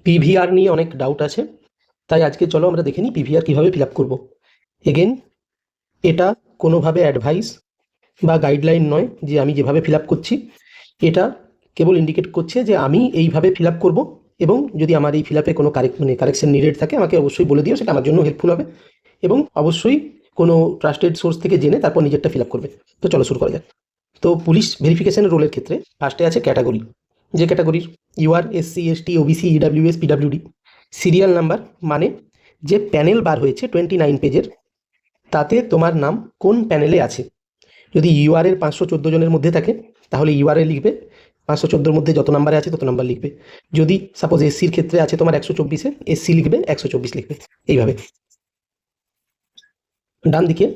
PVR নিয়ে অনেক doubt আছে, তাই আজকে চলো আমরা দেখে নিই পিভিআর কীভাবে ফিল আপ করবো। এগেন, এটা কোনোভাবে অ্যাডভাইস বা গাইডলাইন নয় যে আমি যেভাবে ফিল আপ করছি। এটা কেবল ইন্ডিকেট করছে যে আমি এইভাবে ফিল আপ করবো, এবং যদি আমার এই ফিল আপে কোনো কারেকশন নিডেড থাকে আমাকে অবশ্যই বলে দিও, সেটা আমার জন্য হেল্পফুল হবে। এবং অবশ্যই কোনো ট্রাস্টেড সোর্স থেকে জেনে তারপর নিজেরটা ফিল আপ করবে। তো চলো শুরু করা যাক। তো পুলিশ ভেরিফিকেশনের রোলের ক্ষেত্রে ফার্স্টে আছে ক্যাটাগরি। যে ক্যাটাগরির UR, SC, ST, OBC, EWS, PWD. Serial number মানে যে প্যানেল বার হয়েছে 29 পেজের, তাতে তোমার নাম কোন প্যানেলে আছে। যদি ইউআরের 514 জনের মধ্যে থাকে তাহলে ইউআরএ লিখবে, 514 মধ্যে যত নাম্বারে আছে তত নাম্বার লিখবে। যদি সাপোজ এসসির ক্ষেত্রে আছে তোমার 124-এ, এসসি লিখবে, 124 লিখবে, এইভাবে। ডান দিকে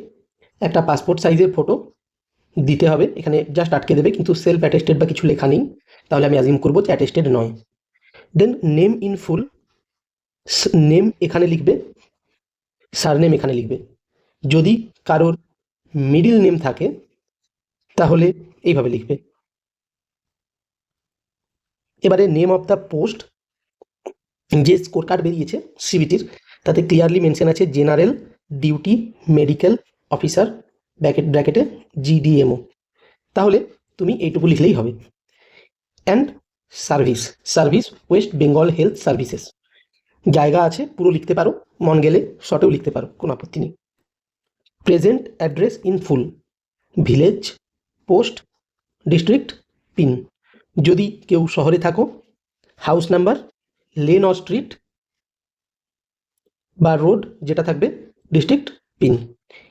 একটা পাসপোর্ট সাইজের ফটো দিতে হবে, এখানে জাস্ট আটকে দেবে, কিন্তু সেলফ অ্যাটেস্টেড বা কিছু লেখা নেই, তাহলে আমি অ্যাজিউম করবো যে অ্যাটেস্টেড নয়। Then name in full, name এখানে লিখবে, সারনেম এখানে লিখবে। যদি কারোর মিডিল নেম থাকে তাহলে এইভাবে লিখবে। এবারে নেম অফ দ্য পোস্ট, যে স্কোর কার্ড বেরিয়েছে সিবিটির, তাতে ক্লিয়ারলি মেনশন আছে জেনারেল ডিউটি মেডিকেল অফিসার, ব্র্যাকেটে জিডিএমও, তাহলে তুমি এইটুকু লিখলেই হবে। And service West Bengal health services, জায়গা আছে পুরো লিখতে পারো, মন গেলে শর্টেও লিখতে পারো, কোনো আপত্তি নেই। Present address in full, village, post, district, pin. যদি কেউ শহরে থাকো, house number, lane or street বা রোড যেটা থাকবে, ডিস্ট্রিক্ট, পিন।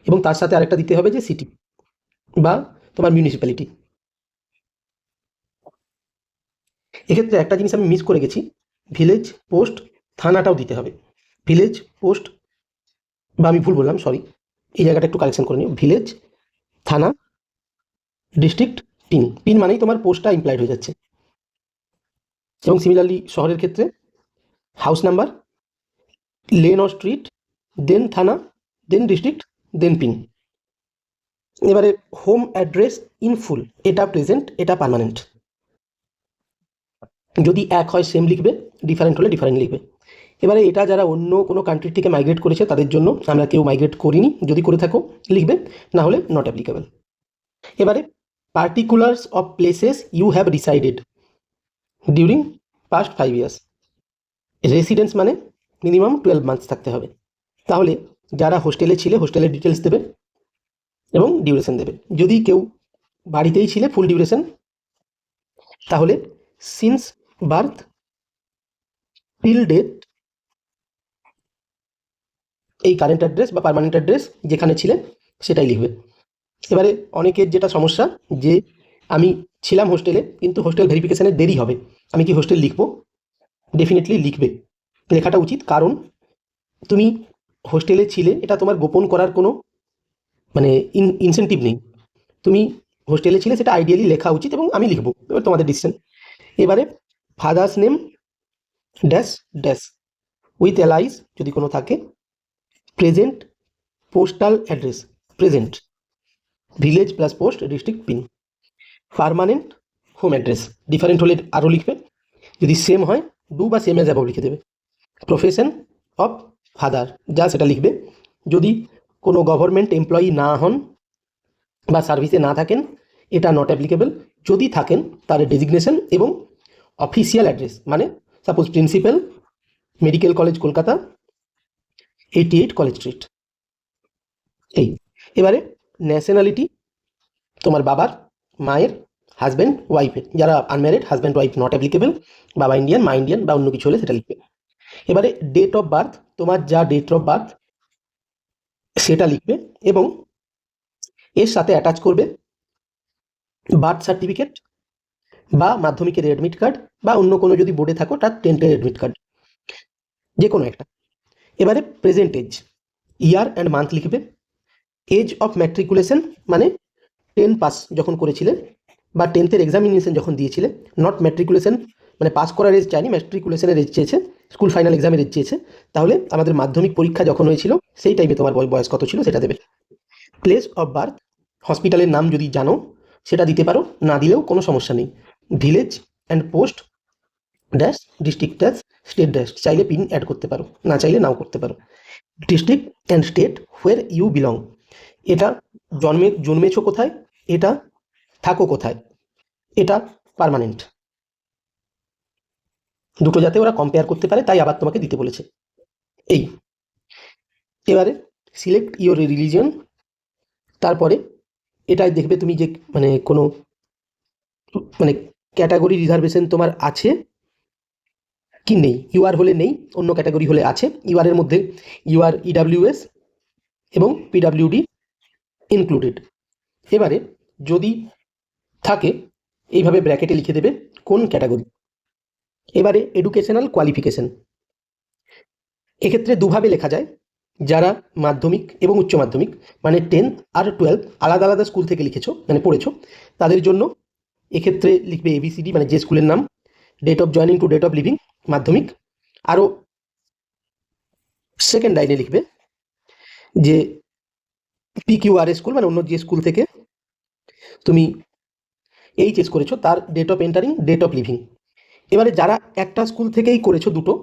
এবং তার সাথে আরেকটা দিতে হবে যে সিটি বা তোমার মিউনিসিপ্যালিটি। এক্ষেত্রে একটা জিনিস আমি মিস করে গেছি, ভিলেজ, পোস্ট, থানাটাও দিতে হবে। ভিলেজ, পোস্ট, বা আমি ভুল বললাম, সরি, এই জায়গাটা একটু কারেকশন করে নিও। ভিলেজ, থানা, ডিস্ট্রিক্ট, পিন। পিন মানেই তোমার পোস্টটা ইমপ্লয়েড হয়ে যাচ্ছে। এবং সিমিলারলি শহরের ক্ষেত্রে house number, lane or street, then থানা, দেন ডিস্ট্রিক্ট, দেন পিন। এবারে হোম অ্যাড্রেস ইন ফুল, এটা প্রেজেন্ট, এটা পার্মানেন্ট। যদি এক হয় সেম লিখবে, ডিফারেন্ট হলে ডিফারেন্ট লিখবে। এবারে এটা যারা অন্য কোনো কান্ট্রি থেকে মাইগ্রেট করেছে তাদের জন্য, আমরা কেউ মাইগ্রেট করিনি, যদি করে থাকো লিখবে, না হলে নট অ্যাপ্লিকেবল। এবারে particulars of places you have resided during past 5 years। Residence মানে মিনিমাম 12 months থাকতে হবে। তাহলে যারা হোস্টেলে ছিলে হোস্টেলের ডিটেলস দেবে এবং ডিউরেশন দেবে। যদি কেউ বাড়িতেই ছিলে ফুল ডিউরেশন, তাহলে সিন্স বার্থ টিল ডেথ, এই কারেন্ট অ্যাড্রেস বা পার্মানেন্ট অ্যাড্রেস যেখানে ছিলে সেটাই লিখবে। এবারে অনেকের যেটা সমস্যা, যে আমি ছিলাম হোস্টেলে কিন্তু হোস্টেল ভেরিফিকেশানের দেরি হবে, আমি কি হোস্টেল লিখবো? ডেফিনেটলি লিখবে, লেখাটা উচিত, কারণ তুমি হোস্টেলে ছিলে, এটা তোমার গোপন করার কোনো মানে ইনসেন্টিভ নেই। তুমি হোস্টেলে ছিলে সেটা আইডিয়ালি লেখা উচিত, এবং আমি লিখবো, এবার তোমাদের ডিসিশন। এবারে father's name dash dash with Alice যদি কোনো থাকে, present postal address, present, village plus post, district, pin. Permanent home address, different হলে আরও লিখবে, যদি সেম হয় ডু বা সেম অ্যাজ অ্যাবভ লিখে দেবে। প্রফেশন অফ ফাদার, যা সেটা লিখবে। যদি কোনো গভর্নমেন্ট এমপ্লয়ি না হন বা সার্ভিসে না থাকেন, এটা নট অ্যাপ্লিকেবল। যদি থাকেন তার ডেজিগনেশন এবং অফিসিয়াল অ্যাড্রেস, মানে suppose principal, medical college Kolkata, 88 college street, এই। এবারে ন্যাশনালিটি, তোমার বাবার, মায়ের, হাজব্যান্ড, ওয়াইফের, যারা unmarried, husband wife not applicable, বাবা ইন্ডিয়ান, মা ইন্ডিয়ান বা অন্য কিছু হলে সেটা লিখবে। এবারে ডেট অফ বার্থ, তোমার যা ডেট অফ বার্থ সেটা লিখবে, এবং এর সাথে অ্যাটাচ করবে বার্থ সার্টিফিকেট বা মাধ্যমিকের অ্যাডমিট কার্ড, বা অন্য কোনো যদি বোর্ডে থাকো তার 10th অ্যাডমিট কার্ড, যে কোনো একটা। এবারে present age, year and month লিখবে। এজ অফ ম্যাট্রিকুলেশন মানে 10 পাস যখন করেছিলে বা 10th এক্সামিনেশন যখন দিয়েছিলে, নট ম্যাট্রিকুলেশন মানে পাস করার এজ চাইনি, ম্যাট্রিকুলেশনের এজ চেয়েছে, স্কুল ফাইনাল এক্সামের এজ চেয়েছে, তাহলে আমাদের মাধ্যমিক পরীক্ষা যখন হয়েছিল সেই টাইমে তোমার বয়স কত ছিল সেটা দেবে। প্লেস অফ বার্থ, হসপিটালের নাম যদি জানো সেটা দিতে পারো, না দিলেও কোনো সমস্যা নেই। Village and post dash district dash state dash, চাইলে পিন অ্যাড করতে পারো, না চাইলে নাও করতে পারো। District and state where you belong, এটা জন্মেছো কোথায়, এটা থাকো কোথায়, এটা পার্মানেন্ট। দুটো যাতে ওরা কম্পেয়ার করতে পারে তাই আবার তোমাকে দিতে বলেছে। এই এবারে সিলেক্ট ইওর রিলিজিয়ন, তারপরে এটাই দেখবে তুমি যে মানে কোনো মানে ক্যাটাগরি রিজার্ভেশন তোমার আছে কি নেই। ইউআর হলে নেই, অন্য ক্যাটাগরি হলে আছে। ইউআরের মধ্যে ইউআর ইডাব্লিউএস এবং পিডাব্লিউডি ইনক্লুডেড। এবারে যদি থাকে এইভাবে ব্র্যাকেটে লিখে দেবে কোন ক্যাটাগরি। এবারে এডুকেশনাল কোয়ালিফিকেশন, এক্ষেত্রে দুভাবে লেখা যায়। যারা মাধ্যমিক এবং উচ্চ মাধ্যমিক মানে 10th আর 12th আলাদা আলাদা স্কুল থেকে লিখেছো মানে পড়েছো, তাদের জন্য এক্ষেত্রে লিখবে এবিসিডি মানে যে স্কুলের নাম, date of joining to date of leaving Madhyamik. আরও সেকেন্ড লাইনে লিখবে যে পিকিউআর স্কুল মানে অন্য যে স্কুল থেকে তুমি এইচএস করেছো তার date of entering, date of leaving. এবারে যারা একটা স্কুল থেকেই করেছো দুটো,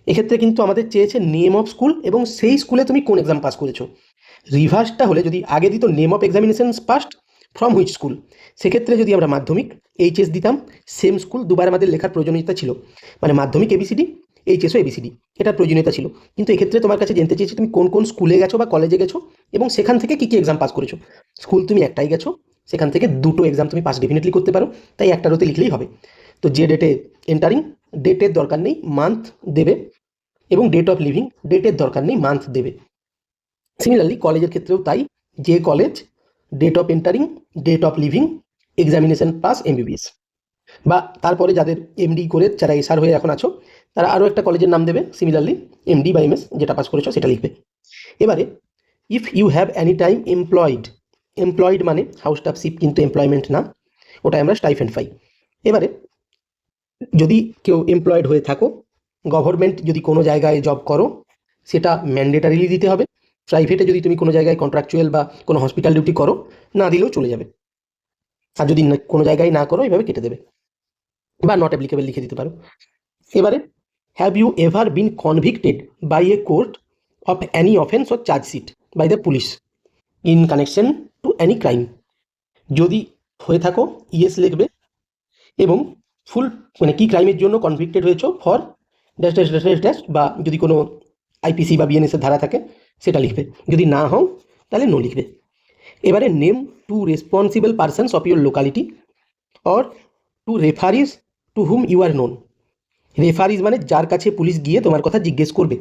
এক্ষেত্রে কিন্তু আমাদের চেয়েছে নেম অফ স্কুল এবং সেই স্কুলে তুমি কোন এক্সাম পাস করেছো। রিভার্সটা হলে যদি আগে দিত name of examination past from which school, সেক্ষেত্রে যদি আমরা মাধ্যমিক এইচএস দিতাম সেম স্কুল দুবার আমাদের লেখার প্রয়োজনীয়তা ছিল, মানে মাধ্যমিক এবিসিডি এইচএসও এবিসিডি, এটার প্রয়োজনীয়তা ছিল। কিন্তু এক্ষেত্রে তোমার কাছে জানতে চেয়েছি তুমি কোন কোন স্কুলে গেছো বা কলেজে গেছো এবং সেখান থেকে কী কী এক্সাম পাস করেছো। স্কুল তুমি একটাই গেছো, সেখান থেকে দুটো এক্সাম তুমি পাস ডেফিনেটলি করতে পারো, তাই একটার হতে লিখলেই হবে। তো যে ডেটে এন্টারিং, ডেটের দরকার নেই, মান্থ দেবে, এবং ডেট অফ লিভিং, ডেটের দরকার নেই, মান্থ দেবে। সিমিলারলি কলেজের ক্ষেত্রেও তাই, যে college, date of entering, date of leaving, examination pass MBBS. বা তারপরে যাদের এমডি করে যারা এসআর হয়ে এখন আছো, তারা আরও একটা কলেজের নাম দেবে সিমিলারলি, এমডি বা এমএস যেটা পাস করেছো সেটা লিখবে। এবারে if you have any time employed, employed মানে হাউসটাফশিপ কিন্তু এমপ্লয়মেন্ট না, ওটা আমরা স্টাইফেন্ড পাই। এবারে যদি কেউ এমপ্লয়েড হয়ে থাকো, গভর্নমেন্ট যদি কোনো জায়গায় জব করো, সেটা ম্যান্ডেটারিলি দিতে হবে। প্রাইভেটে যদি তুমি কোনো জায়গায় কন্ট্রাকচুয়াল বা কোনো হসপিটাল ডিউটি করো, না দিলেও চলে যাবে। আর যদি কোনো জায়গায় না করো এইভাবে কেটে দেবে, বা নট অ্যাপ্লিকেবল লিখে দিতে পারো। এবারে have you ever been convicted by a court of any offence or chargesheet by the police in connection to any crime, যদি হয়ে থাকো ইয়েস লিখবে, এবং ফুল মানে কী ক্রাইমের জন্য কনভিক্টেড হয়েছো for dash dash dash dash dash, বা যদি কোনো আইপিসি বা বিএনএসের ধারা থাকে সেটা লিখবে, যদি না হও তাহলে নো লিখবে। এবারে name two responsible persons of your locality or two referees to whom you are known. Referees মানে যার কাছে পুলিশ গিয়ে তোমার কথা জিজ্ঞেস করবে।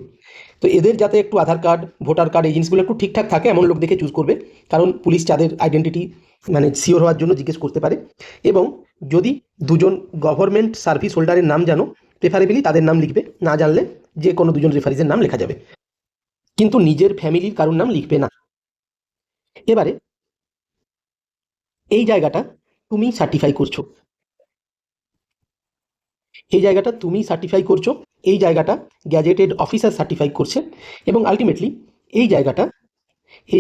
তো এদের যাতে একটু আধার কার্ড, ভোটার কার্ড, এই জিনিসগুলো একটু ঠিকঠাক থাকে এমন লোক দেখে চুজ করবে, কারণ পুলিশ যাদের আইডেন্টিটি মানে সিওর হওয়ার জন্য জিজ্ঞেস করতে পারে। এবং যদি দুজন গভর্নমেন্ট সার্ভিস হোল্ডারের নাম জানো, প্রেফারেবলি তাদের নাম লিখবে, না জানলে যে কোনো দুজন রেফারিজের নাম লেখা যাবে, কিন্তু নিজের ফ্যামিলির কারোর নাম লিখবে না। এবারে এই জায়গাটা তুমি সার্টিফাই করছো, এই জায়গাটা তুমি সার্টিফাই করছো, এই জায়গাটা গ্যাজেটেড অফিসার সার্টিফাই করছে, এবং আলটিমেটলি এই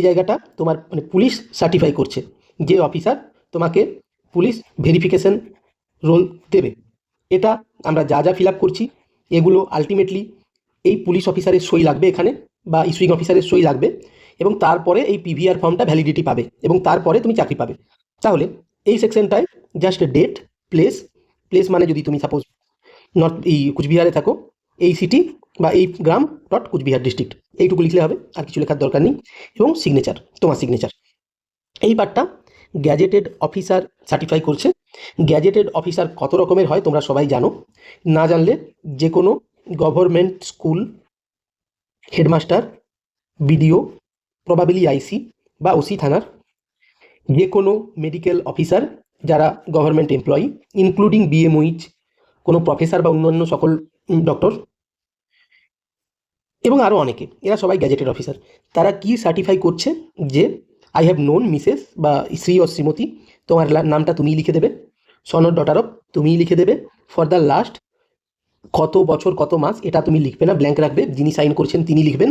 জায়গাটা তোমার মানে পুলিশ সার্টিফাই করছে, যে অফিসার তোমাকে পুলিশ ভেরিফিকেশন রোল দেবে। এটা আমরা যা যা ফিল আপ করছি এগুলো আলটিমেটলি এই পুলিশ অফিসারের সই লাগবে এখানে, বা ইস্যুইং অফিসারের সই লাগবে, এবং তারপরে এই পিভিআর ফর্মটা ভ্যালিডিটি পাবে, এবং তারপরে তুমি চাকরি পাবে। তাহলে এই সেকশনটায় জাস্ট ডেট, প্লেস, প্লেস মানে যদি তুমি সাপোজ নর্থ এই কুচবিহারে থাকো, এই সিটি বা এই গ্রাম ডট কুচবিহার ডিস্ট্রিক্ট, এইটুকু লিখলে হবে, আর কিছু লেখার দরকার নেই। এবং সিগনেচার, তোমার সিগনেচার। এই পার্টটা গ্যাজেটেড অফিসার সার্টিফাই করছে। গ্যাজেটেড অফিসার কত রকমের হয় তোমরা সবাই জানো, না জানলে যে কোনো গভর্নমেন্ট স্কুল হেডমাস্টার, বিডিও, প্রবাবিলি আইসি বা ওসি থানার, যে কোনো মেডিকেল অফিসার যারা গভর্নমেন্ট এমপ্লয়ি ইনক্লুডিং বিএমওইচ, কোনো প্রফেসর বা অন্যান্য সকল ডক্টর, এবং আরও অনেকে, এরা সবাই গ্যাজেটেড অফিসার। তারা কি সার্টিফাই করছে যে আই হ্যাভ নোন মিসেস বা শ্রী ও শ্রীমতী, তোমার নামটা তুমিই লিখে দেবে, সন অর ডটার অফ তুমিই লিখে দেবে, ফর দ্য লাস্ট কত বছর কত মাস এটা তুমি লিখবে না, ব্ল্যাঙ্ক রাখবে, যিনি সাইন করছেন তিনি লিখবেন।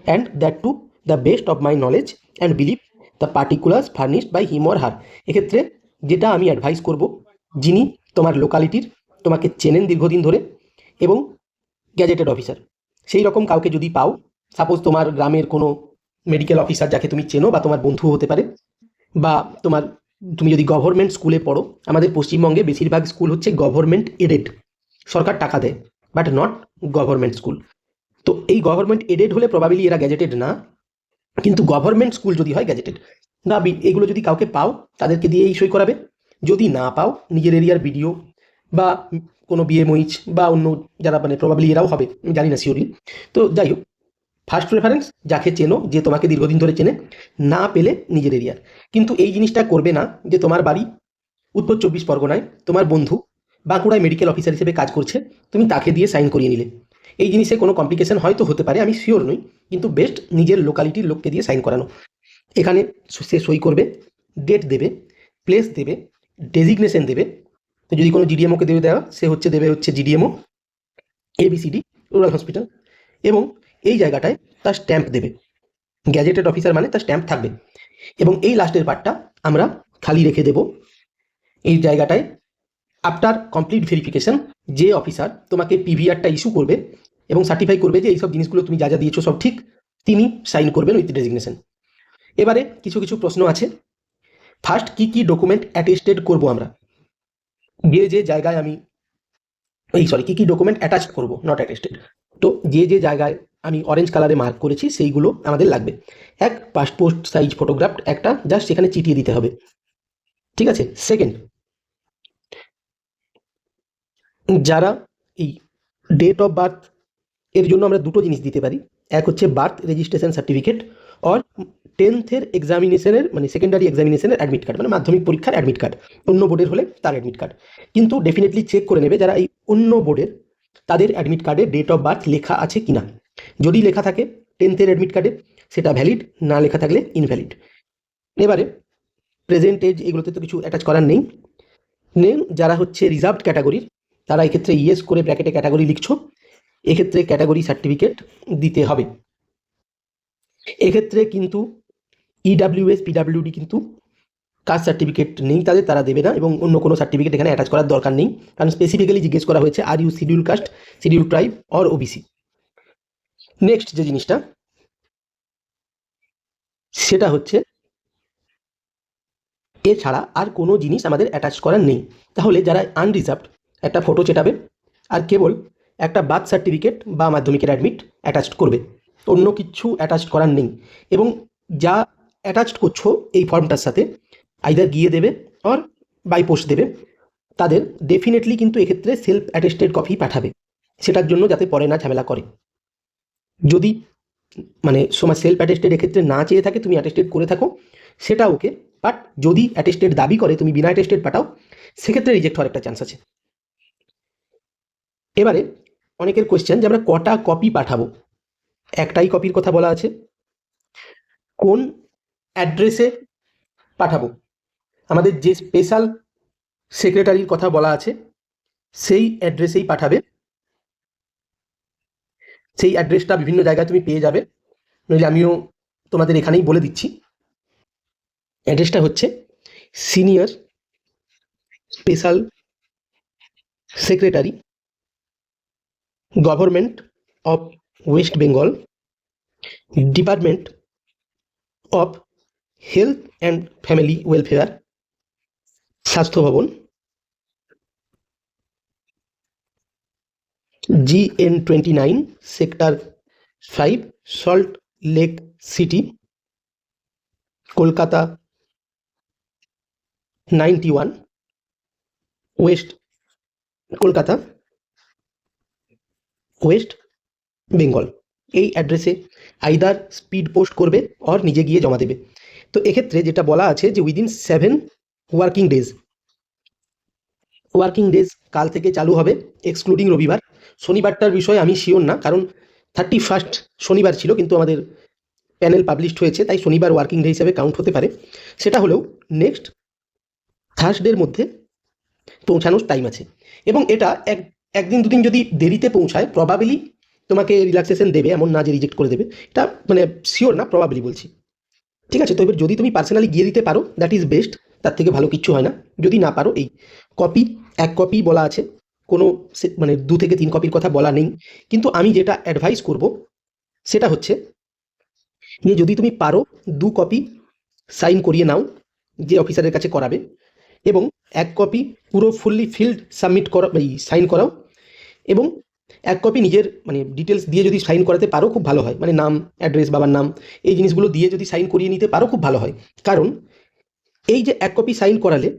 And that to the best of my knowledge and believe the particulars furnished by him or her. এক্ষেত্রে যেটা আমি অ্যাডভাইস করব, যিনি তোমার লোকালিটির তোমাকে চেনেন দীর্ঘদিন ধরে এবং গ্যাজেটেড অফিসার সেই রকম কাউকে যদি পাও, সাপোজ তোমার গ্রামের কোনো মেডিকেল অফিসার যাকে তুমি চেনো বা তোমার বন্ধু হতে পারে, বা তুমি যদি গভর্নমেন্ট স্কুলে পড়ো, আমাদের পশ্চিমবঙ্গে বেশিরভাগ স্কুল হচ্ছে গভর্নমেন্ট এডেড, সরকার টাকা দেয়, বাট নট গভর্নমেন্ট স্কুল। তো এই গভর্নমেন্ট এডেড হলে প্রবাবিলি এরা গ্যাজেটেড না, কিন্তু গভর্নমেন্ট স্কুল যদি হয় গ্যাজেটেড না। এগুলো যদি কাউকে পাও তাদেরকে দিয়ে এই সই করাবে। যদি না পাও, নিজের এরিয়ার বিডিও বা কোনো বিএমওইচ বা অন্য যারা, মানে প্রবাবলি এরাও হবে, আমি জানি না শিওরলি। তো যাই হোক, ফার্স্ট প্রেফারেন্স যাকে চেনো, যে তোমাকে দীর্ঘদিন ধরে চেনে, না পেলে নিজের এরিয়ার। কিন্তু এই জিনিসটা করবে না যে তোমার বাড়ি উত্তর 24 পরগনায়, তোমার বন্ধু বাঁকুড়ায় মেডিকেল অফিসার হিসেবে কাজ করছে, তুমি তাকে দিয়ে সাইন করিয়ে নিলে। এই জিনিসে কোনো কমপ্লিকেশন হয়তো হতে পারে, আমি শিওর নই, কিন্তু বেস্ট নিজের লোকালিটির লোককে দিয়ে সাইন করানো। এখানে সে সই করবে, ডেট দেবে, প্লেস দেবে, ডেজিগনেশন দেবে। তো যদি কোনো জিডিএমওকে দেওয়া, সে দেবে জিডিএমও ABCD রুরাল হসপিটাল, এবং এই জায়গাটায় তার স্ট্যাম্প দেবে। গ্যাজেটেড অফিসার মানে তার স্ট্যাম্প থাকবে। এবং এই লাস্টের পার্টটা আমরা খালি রেখে দেব। এই জায়গাটায় আফটার কমপ্লিট ভেরিফিকেশন যে অফিসার তোমাকে পিভিআরটা ইস্যু করবে এবং সার্টিফাই করবে যে এইসব জিনিসগুলো তুমি যা যা দিয়েছো সব ঠিক, তিনি সাইন করবেন উইথ ডেজিগনেশন। এবারে কিছু কিছু প্রশ্ন আছে। ফার্স্ট, কি কি ডকুমেন্ট অ্যাটেস্টেড করব আমরা, যে জায়গায় আমি কি কি ডকুমেন্ট অ্যাটাচ করব, নট অ্যাটেস্টেড। তো যে জায়গায় আমি অরেঞ্জ কালারে মার্ক করেছি সেইগুলো আমাদের লাগবে। এক, পাসপোর্ট সাইজ ফটোগ্রাফ একটা, জাস্ট সেখানে চিটিয়ে দিতে হবে, ঠিক আছে। সেকেন্ড, যারা এই ডেট অফ বার্থ এর জন্য আমরা দুটো জিনিস দিতে পারি। এক হচ্ছে বার্থ রেজিস্ট্রেশন সার্টিফিকেট, আর 10th এক্সামিনেশনের মানে সেকেন্ডারি এক্সামিনেশনের অ্যাডমিট কার্ড, মানে মাধ্যমিক পরীক্ষার অ্যাডমিট কার্ড, অন্য বোর্ডের হলে তার অ্যাডমিট কার্ড। কিন্তু ডেফিনেটলি চেক করে নেবে যারা এই অন্য বোর্ডের, তাদের অ্যাডমিট কার্ডে ডেট অফ বার্থ লেখা আছে কিনা। যদি লেখা থাকে 10th অ্যাডমিট কার্ডে, সেটা ভ্যালিড, না লেখা থাকলে ইনভ্যালিড। এবারে প্রেজেন্ট এজ এগুলোতে তো কিছু অ্যাটাচ করার নেই। যারা হচ্ছে রিজার্ভড ক্যাটাগরির, তারা এক্ষেত্রে ইয়েস করে ব্র্যাকেটে ক্যাটাগরি লিখছো, এক্ষেত্রে ক্যাটাগরি সার্টিফিকেট দিতে হবে। এক্ষেত্রে কিন্তু EWS PWD কিন্তু কাস্ট সার্টিফিকেট নেই তাদের, তারা দেবে না, এবং অন্য কোনো সার্টিফিকেট এখানে অ্যাটাচ করার দরকার নেই, কারণ স্পেসিফিক্যালি জিজ্ঞেস করা হয়েছে are you schedule caste, schedule tribe or OBC. Next যে জিনিসটা, সেটা হচ্ছে এছাড়া আর কোনো জিনিস আমাদের অ্যাটাচ করার নেই। তাহলে যারা আনরিজার্ভড, একটা ফটো চেটাবে আর কেবল একটা বার্থ সার্টিফিকেট বা মাধ্যমিকের অ্যাডমিট অ্যাটাচড করবে, অন্য কিছু অ্যাটাচড করার নেই। এবং যা অ্যাটাচড করছো এই ফর্মটার সাথে, আইদার গিয়ে দেবে অর বাই পোস্ট দেবে, তাদের ডেফিনেটলি কিন্তু এক্ষেত্রে সেলফ অ্যাটেস্টেড কপি পাঠাবে, সেটার জন্য যাতে পরে না ঝামেলা করে। যদি মানে সময় সেলফ অ্যাটেস্টেড এক্ষেত্রে না চেয়ে থাকে, তুমি অ্যাটেস্টেড করে থাকো, সেটা ওকে, বাট যদি অ্যাটেস্টেড দাবি করে তুমি বিনা অ্যাটেস্টেড পাঠাও, সেক্ষেত্রে রিজেক্ট হওয়ার একটা চান্স আছে। এবারে অনেকের কোয়েশ্চেন যে আমরা কটা কপি পাঠাবো। একটাই কপির কথা বলা আছে। কোন অ্যাড্রেসে পাঠাবো, আমাদের যে স্পেশাল সেক্রেটারির কথা বলা আছে সেই অ্যাড্রেসেই পাঠাবে। সেই অ্যাড্রেসটা বিভিন্ন জায়গায় তুমি পেয়ে যাবে, নইলে আমিও তোমাদের এখানেই বলে দিচ্ছি। অ্যাড্রেসটা হচ্ছে senior special secretary, government of West Bengal, department of health and family welfare, স্বাস্থ্য ভবন, GN29 sector 5, salt lake city, Kolkata 91, West Kolkata, West Bengal. এই অ্যাড্রেসে আইদার স্পিড পোস্ট করবে অর নিজে গিয়ে জমা দেবে। তো এক্ষেত্রে যেটা বলা আছে যে within 7 working days, working days কাল থেকে চালু হবে, এক্সক্লুডিং রবিবার। শনিবারটার বিষয়ে আমি শিওর না, কারণ 31 শনিবার ছিল, কিন্তু আমাদের প্যানেল পাবলিশড হয়েছে, তাই শনিবার ওয়ার্কিং ডে হিসেবে কাউন্ট হতে পারে। সেটা হলেও নেক্সট থার্সডের মধ্যে পৌঁছানোর টাইম আছে। এবং এটা একদিন দুদিন যদি দেরিতে পৌঁছায়, প্রবাবিলি তোমাকে রিল্যাক্সেশন দেবে, এমন না যে রিজেক্ট করে দেবে, এটা মানে শিওর না, প্রবাবিলি বলছি, ঠিক আছে। তো এবার যদি তুমি পার্সোনালি গিয়ে দিতে পারো, দ্যাট ইজ বেস্ট, তার থেকে ভালো কিচ্ছু হয় না। যদি না পারো, এই কপি, এক কপি বলা আছে, কোনো মানে 2 থেকে 3 কপির কথা বলা নেই, কিন্তু আমি যেটা অ্যাডভাইস করব সেটা হচ্ছে যে যদি তুমি পারো 2 কপি সাইন করিয়ে নাও যে অফিসারের কাছে করাবে, এবং 1 কপি পুরো ফুললি ফিল্ড সাবমিট করা সাইন করাও, এবং 1 কপি নিজের মানে ডিটেলস দিয়ে যদি সাইন করাতে পারো খুব ভালো হয়, মানে নাম, অ্যাড্রেস, বাবার নাম, এই জিনিসগুলো দিয়ে যদি সাইন করিয়ে নিতে পারো খুব ভালো হয়। কারণ এই যে 1 কপি সাইন করালে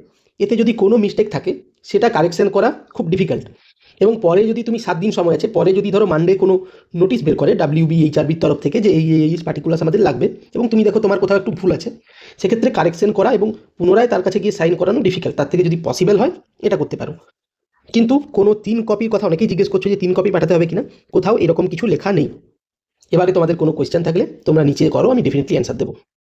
এতে যদি কোনো মিস্টেক থাকে সেটা কারেকশন করা খুব ডিফিকাল্ট, এবং পরে যদি তুমি 7 দিন সময় আছে, পরে যদি ধরো মানডে কোনো নোটিশ বের করে WBHRBর তরফ থেকে যে এই পার্টিকুলার্স আমাদের লাগবে, এবং তুমি দেখো তোমার কোথাও একটু ভুল আছে, সেক্ষেত্রে কারেকশন করা এবং পুনরায় তার কাছে গিয়ে সাইন করানো ডিফিকাল্ট। তার থেকে যদি পসিবল হয় এটা করতে পারো। কিন্তু কোনো 3 কপির কথা অনেকেই জিজ্ঞেস করছো যে 3 কপি পাঠাতে হবে কিনা, কোথাও এরকম কিছু লেখা নেই। এবারে তোমাদের কোনো কোয়েশ্চেন থাকলে তোমরা নিচে করো, আমি ডেফিনেটলি অ্যান্সার দেবো।